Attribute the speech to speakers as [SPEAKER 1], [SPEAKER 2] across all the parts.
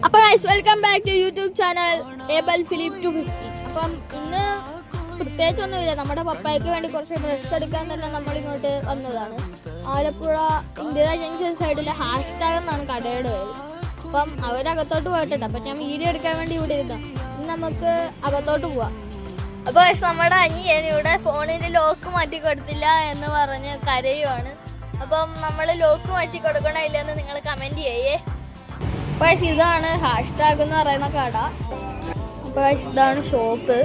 [SPEAKER 1] അപ്പൊ guys welcome back to YouTube channel Abel Philip 250. അപ്പം ഇന്ന് പ്രത്യേകിച്ചൊന്നുമില്ല, നമ്മുടെ പപ്പായ്ക്ക് വേണ്ടി കുറച്ച് ഡ്രസ്സ് എടുക്കാൻ തന്നെ നമ്മൾ ഇങ്ങോട്ട് വന്നതാണ്. ആലപ്പുഴ ഇന്ദിരാ ജംഗ്ഷൻ സൈഡിലെ ഹാഷ്ടാഗ് എന്നാണ് കടയുടെ പേര്. അപ്പം അവരകത്തോട്ട് പോയിട്ടുണ്ട്. അപ്പം ഞാൻ വീഡിയോ എടുക്കാൻ വേണ്ടി ഇവിടെ ഇരുന്ന ഇന്ന് നമുക്ക് അകത്തോട്ട് പോവാം. അപ്പോൾ നമ്മുടെ അനിയൻ ഇവിടെ ഫോണിന് ലോക്ക് മാറ്റി കൊടുത്തില്ല എന്ന് പറഞ്ഞ് കരയുവാണ്. അപ്പം നമ്മൾ ലോക്ക് മാറ്റി കൊടുക്കണോ ഇല്ലെന്ന് നിങ്ങൾ കമൻറ്റ് ചെയ്യേ. അപ്പോൾ ഇതാണ് ഹാഷ്ടാഗ് എന്ന് പറയുന്ന കട. അപ്പോൾ ഇതാണ് ഷോപ്പ്.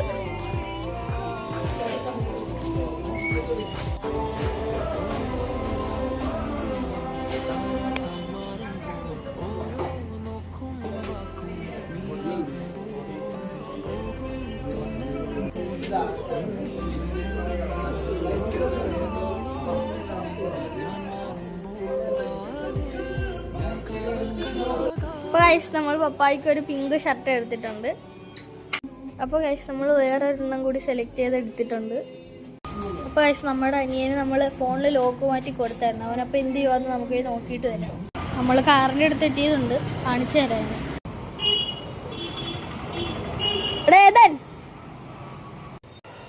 [SPEAKER 1] ഗൈസ് നമ്മൾ പപ്പായ്ക്ക് ഒരു പിങ്ക് ഷർട്ട് എടുത്തിട്ടുണ്ട്. അപ്പോൾ ഗൈസ് നമ്മൾ വേറെ ഒരെണ്ണം കൂടി സെലക്ട് ചെയ്ത് എടുത്തിട്ടുണ്ട്. അപ്പോൾ ഗൈസ് നമ്മുടെ അനിയന് നമ്മൾ ഫോണിൽ ലോക്ക് മാറ്റി കൊടുത്തായിരുന്നു. അവനപ്പോൾ എന്ത് ചെയ്യുവാന്ന് നമുക്ക് നോക്കിയിട്ട് തരാം. നമ്മൾ കാറിൻ്റെ അടുത്ത് എത്തിയതുണ്ട്, കാണിച്ചു തരാം. ഏതൻ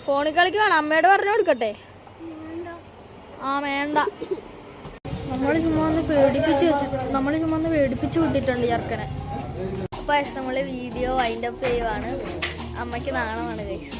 [SPEAKER 1] ഫോണിൽ കളിക്കുവാണ്, അമ്മയോട് പറഞ്ഞു കൊടുക്കട്ടെ? ആ വേണ്ട, നമ്മൾ ചുമ്മാ ഒന്ന് പേടിപ്പിച്ച് വിട്ടിട്ടുണ്ട് ചെറുക്കനെ. അപ്പോൾ നമ്മൾ വീഡിയോ വൈൻഡ് അപ്പ് ചെയ്യുവാണ്. അമ്മയ്ക്ക് നാണമാണ് ഗൈസ്.